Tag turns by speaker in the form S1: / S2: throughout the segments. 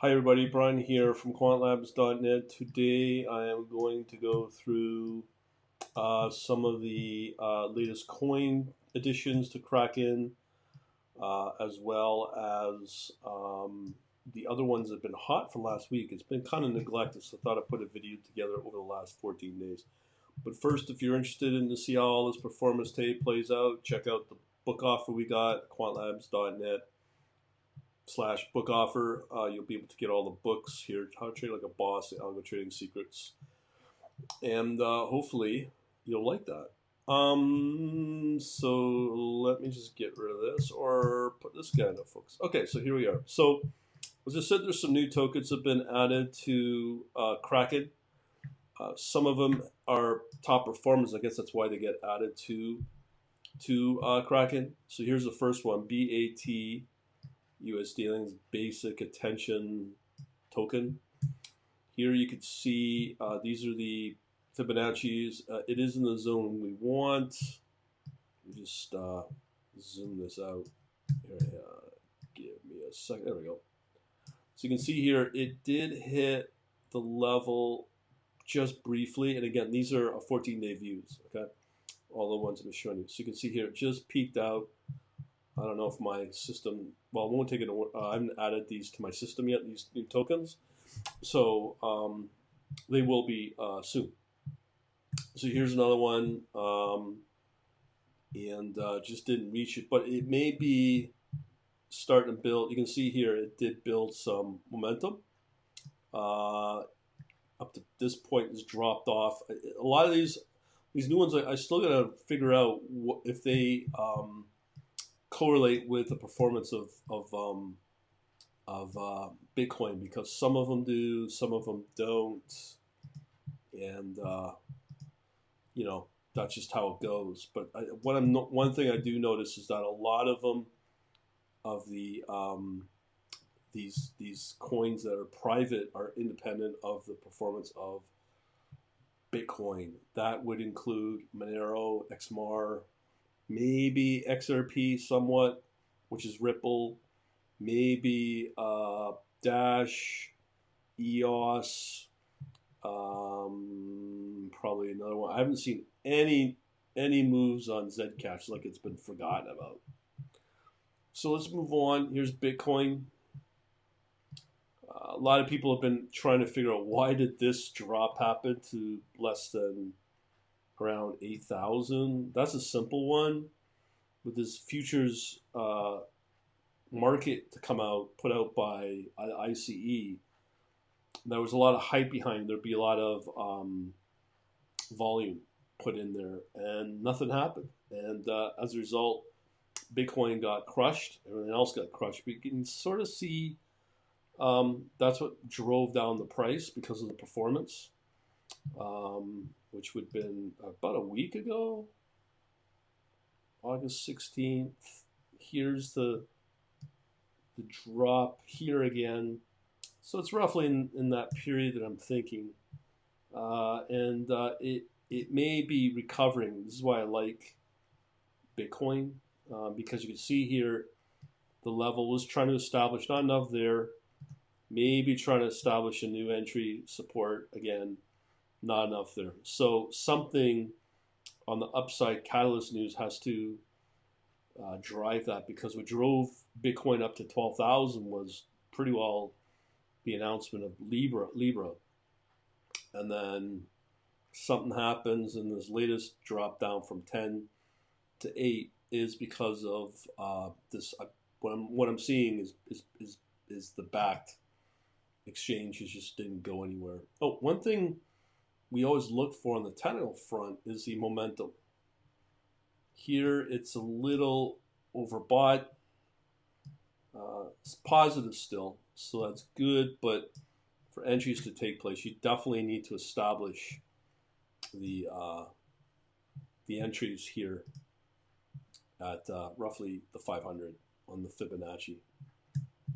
S1: Hi everybody, Brian here from quantlabs.net. Today I am going to go through some of the latest coin additions to Kraken, as well as the other ones that have been hot from last week. It's been kind of neglected, so I thought I'd put a video together over the last 14 days. But first, if you're interested in to see how all this performance tape plays out, check out the book offer we got, quantlabs.net/book offer. You'll be able to get all the books here: How to Trade Like a Boss, Algo Trading Secrets, and hopefully you'll like that. So let me just get rid of this or put this guy into focus. Okay, so here we are. So as I said, there's some new tokens that have been added to Kraken. Some of them are top performers. I guess that's why they get added to Kraken. So here's the first one: BAT. U.S. dealings basic attention token. Here you can see these are the Fibonacci's. It is in the zone we want. Let me just zoom this out. Here, give me a second. There we go. So you can see here it did hit the level just briefly, and again these are 14-day views. Okay, all the ones I'm showing you. So you can see here it just peaked out. I don't know if my system, well, I won't take it, I haven't added these to my system yet, these new tokens. So they will be soon. So here's another one, and just didn't reach it, but it may be starting to build. You can see here it did build some momentum. Up to this point it's dropped off. A lot of these new ones, I still got to figure out if they correlate with the performance of Bitcoin, because some of them do, some of them don't, and you know that's just how it goes. But one thing I do notice is that a lot of them of the these coins that are private are independent of the performance of Bitcoin. That would include Monero, XMAR, maybe XRP somewhat, which is Ripple, maybe Dash, EOS, probably another one. I haven't seen any moves on Zcash, like it's been forgotten about. So let's move on. Here's Bitcoin. A lot of people have been trying to figure out why did this drop happen to less than around 8,000. That's a simple one. With this futures market to come out, put out by ICE, there was a lot of hype behind it. There'd be a lot of volume put in there, and nothing happened. And as a result, Bitcoin got crushed. Everything else got crushed. But you can sort of see that's what drove down the price because of the performance. Which would have been about a week ago, August 16th. Here's the drop here again. So it's roughly in that period that I'm thinking. And it may be recovering. This is why I like Bitcoin, because you can see here the level was trying to establish, not enough there, maybe trying to establish a new entry support again. Not enough there. So something on the upside, catalyst news has to drive that, because what drove Bitcoin up to 12,000 was pretty well the announcement of Libra. And then something happens, and this latest drop down from 10 to 8 is because of this. What I'm seeing is the backed exchanges just didn't go anywhere. Oh, one thing we always look for on the technical front is the momentum. Here it's a little overbought. It's positive still, so that's good, but for entries to take place, you definitely need to establish the entries here at roughly the 500 on the Fibonacci.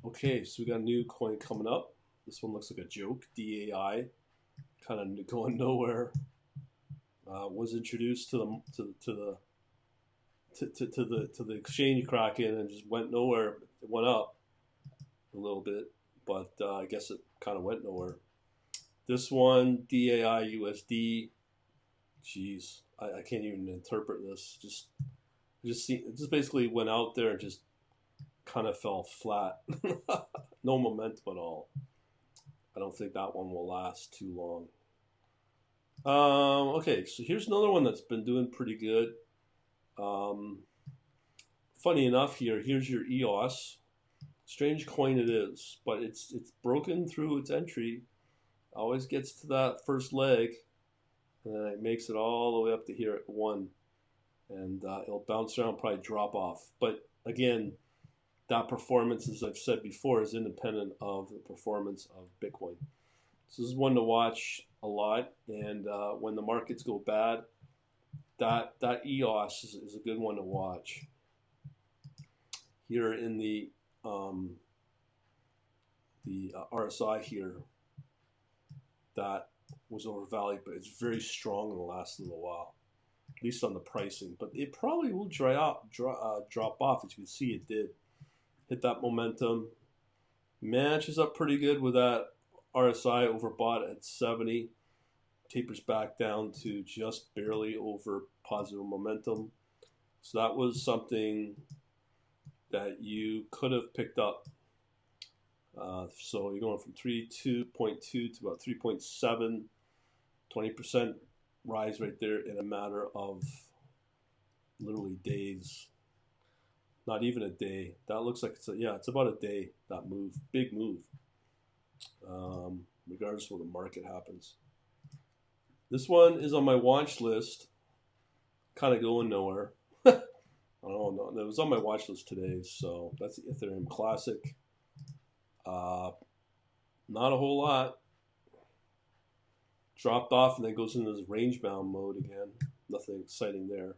S1: Okay, so we got a new coin coming up. This one looks like a joke, DAI. Kind of going nowhere. Was introduced to the exchange Kraken and just went nowhere. It went up a little bit, but I guess it kind of went nowhere. This one, DAI USD. Jeez, I can't even interpret this. It just basically went out there and just kind of fell flat. No momentum at all. I don't think that one will last too long. Okay, so here's another one that's been doing pretty good. Funny enough, here's your EOS. Strange coin it is, but it's broken through its entry. Always gets to that first leg, and then it makes it all the way up to here at 1. And it'll bounce around, probably drop off. But again, that performance, as I've said before, is independent of the performance of Bitcoin. So this is one to watch a lot. And when the markets go bad, that EOS is a good one to watch. Here in the RSI here, that was overvalued, but it's very strong in the last little while, at least on the pricing. But it probably will drop off. As you can see, it did hit that momentum, matches up pretty good with that RSI overbought at 70, tapers back down to just barely over positive momentum. So that was something that you could have picked up. So you're going from 3.2 to about 3.7, 20% rise right there in a matter of literally days. Not even a day. That looks like it's about a day, that move. Big move. Regardless of what the market happens. This one is on my watch list. Kind of going nowhere. I don't know. It was on my watch list today, so that's the Ethereum Classic. Not a whole lot. Dropped off and then goes into this range bound mode again. Nothing exciting there.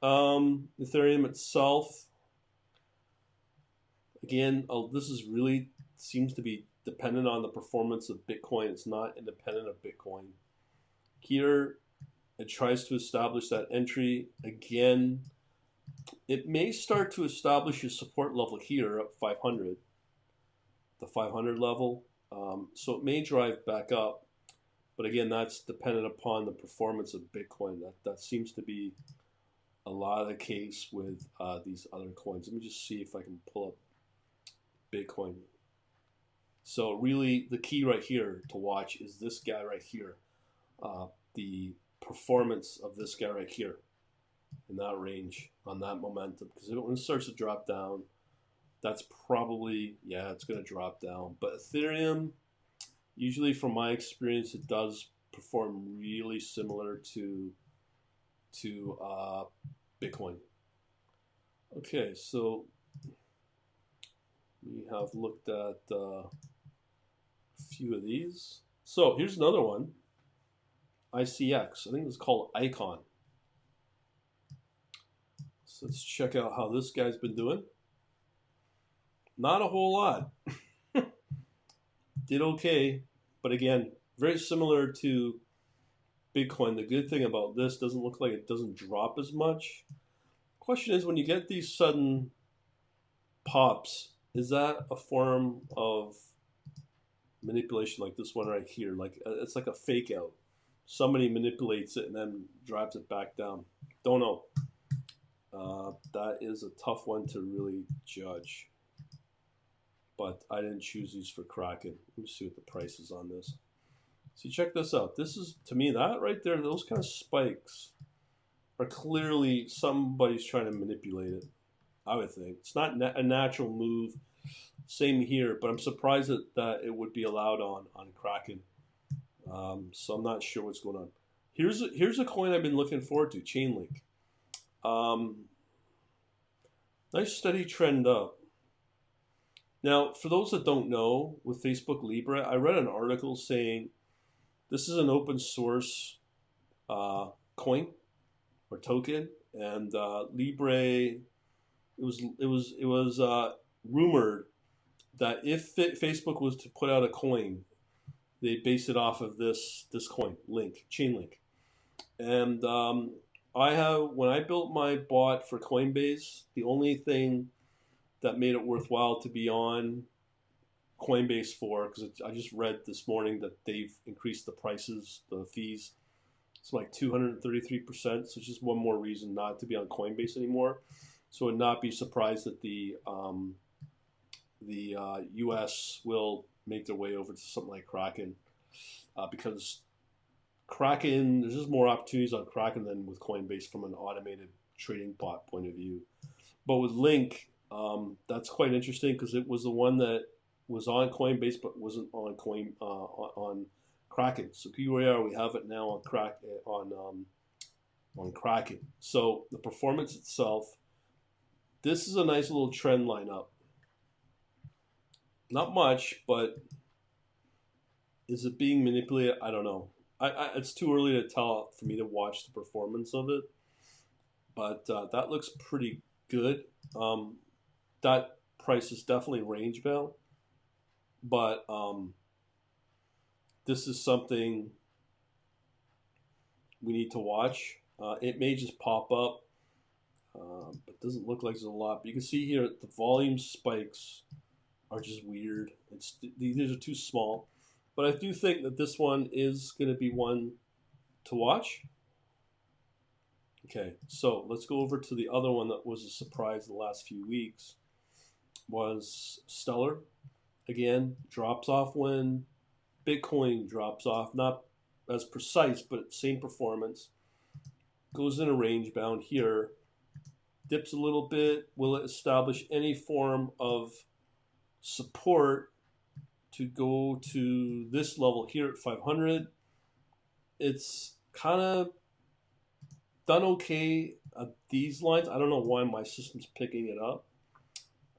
S1: Ethereum itself, again, this is really seems to be dependent on the performance of Bitcoin. It's not independent of Bitcoin. Here, it tries to establish that entry again. It may start to establish a support level here at 500, the 500 level. So it may drive back up, but again, that's dependent upon the performance of Bitcoin. That seems to be a lot of the case with these other coins. Let me just see if I can pull up Bitcoin. So really, the key right here to watch is this guy right here. The performance of this guy right here in that range on that momentum. Because when it starts to drop down, that's probably, it's going to drop down. But Ethereum, usually from my experience, it does perform really similar to Bitcoin. Okay, so we have looked at a few of these. So here's another one, ICX. I think it's called Icon. So let's check out how this guy's been doing. Not a whole lot. Did okay, but again, very similar to Bitcoin. The good thing about this, doesn't look like it doesn't drop as much. Question is, when you get these sudden pops, is that a form of manipulation like this one right here? Like it's like a fake out. Somebody manipulates it and then drives it back down. Don't know. That is a tough one to really judge. But I didn't choose these for Kraken. Let me see what the price is on this. See, check this out. This is, to me, that right there, those kind of spikes are clearly somebody's trying to manipulate it, I would think. It's not a natural move. Same here, but I'm surprised that it would be allowed on Kraken. So I'm not sure what's going on. Here's a coin I've been looking forward to, Chainlink. Nice steady trend up. Now, for those that don't know, with Facebook Libre, I read an article saying this is an open source coin or token, and Libre. It was rumored that if Facebook was to put out a coin, they base it off of this coin, Chainlink. And when I built my bot for Coinbase, the only thing that made it worthwhile to be on Coinbase for, because I just read this morning that they've increased the prices, the fees. It's like 233%. So it's just one more reason not to be on Coinbase anymore. So I'd not be surprised that the U.S. will make their way over to something like Kraken, because Kraken, there's just more opportunities on Kraken than with Coinbase from an automated trading bot point of view. But with Link, that's quite interesting because it was the one that was on Coinbase but wasn't on on Kraken. So here we are, we have it now on Kraken. So the performance itself, this is a nice little trend line up. Not much, but is it being manipulated? I don't know. It's too early to tell for me to watch the performance of it, but that looks pretty good. That price is definitely range bound, but this is something we need to watch. It may just pop up, but it doesn't look like there's a lot. But you can see here the volume spikes are just weird. These are too small. But I do think that this one is going to be one to watch. Okay, so let's go over to the other one that was a surprise the last few weeks. Was Stellar. Again, drops off when Bitcoin drops off. Not as precise, but same performance. Goes in a range bound here. Dips a little bit. Will it establish any form of support to go to this level here at 500? It's kind of done okay at these lines. I don't know why my system's picking it up,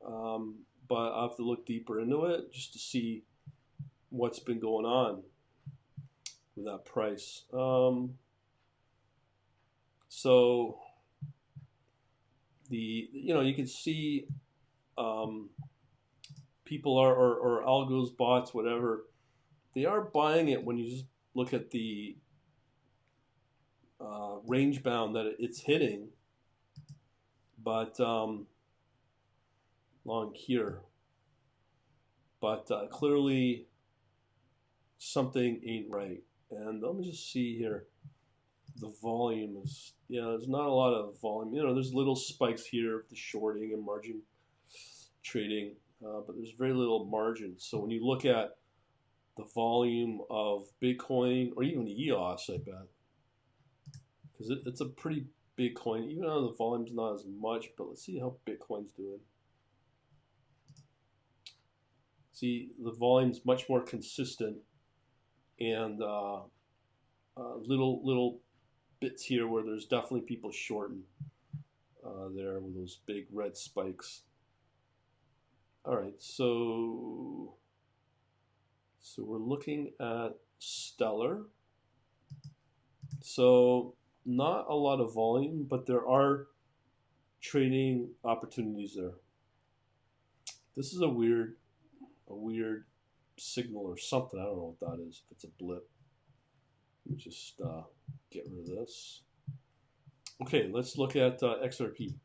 S1: but I'll have to look deeper into it just to see what's been going on with that price. So you can see people are or algos, bots, whatever, they are buying it when you just look at the range bound that it's hitting, but long here, but clearly something ain't right. And let me just see here. The volume is, there's not a lot of volume. There's little spikes here, the shorting and margin trading, but there's very little margin. So when you look at the volume of Bitcoin or even EOS, I bet, because it's a pretty big coin, even though the volume's not as much, but let's see how Bitcoin's doing. See, the volume's much more consistent, and little bits here where there's definitely people shorting there with those big red spikes. All right, so we're looking at Stellar. So not a lot of volume, but there are trading opportunities there. This is a weird signal or something. I don't know what that is. If it's a blip. Let me just get rid of this. Okay, let's look at XRP.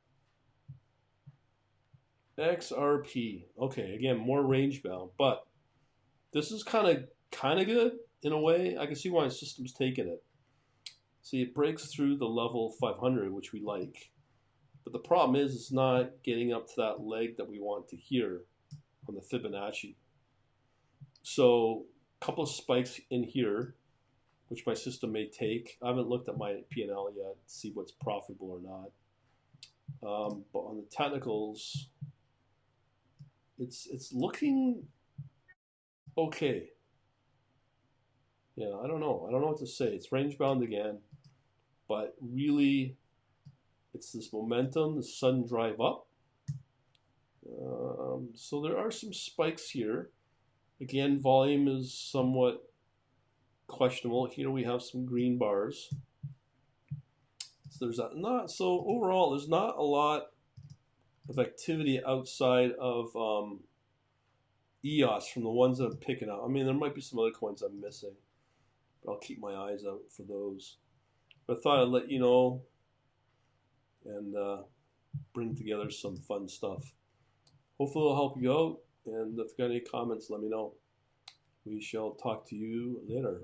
S1: XRP. Okay, again, more range bound, but this is kind of good in a way. I can see why the system's taking it. See, it breaks through the level 500, which we like. But the problem is it's not getting up to that leg that we want to hear on the Fibonacci. So a couple of spikes in here, which my system may take. I haven't looked at my P&L yet to see what's profitable or not. But on the technicals, it's looking okay. Yeah, I don't know. I don't know what to say. It's range bound again, but really, it's this momentum, the sudden drive up. So there are some spikes here. Again, volume is somewhat questionable. Here we have some green bars. So there's not. So overall, there's not a lot of activity outside of EOS from the ones that I'm picking out. I mean, there might be some other coins I'm missing, but I'll keep my eyes out for those. But I thought I'd let you know and bring together some fun stuff. Hopefully it'll help you out. And if you've got any comments, let me know. We shall talk to you later.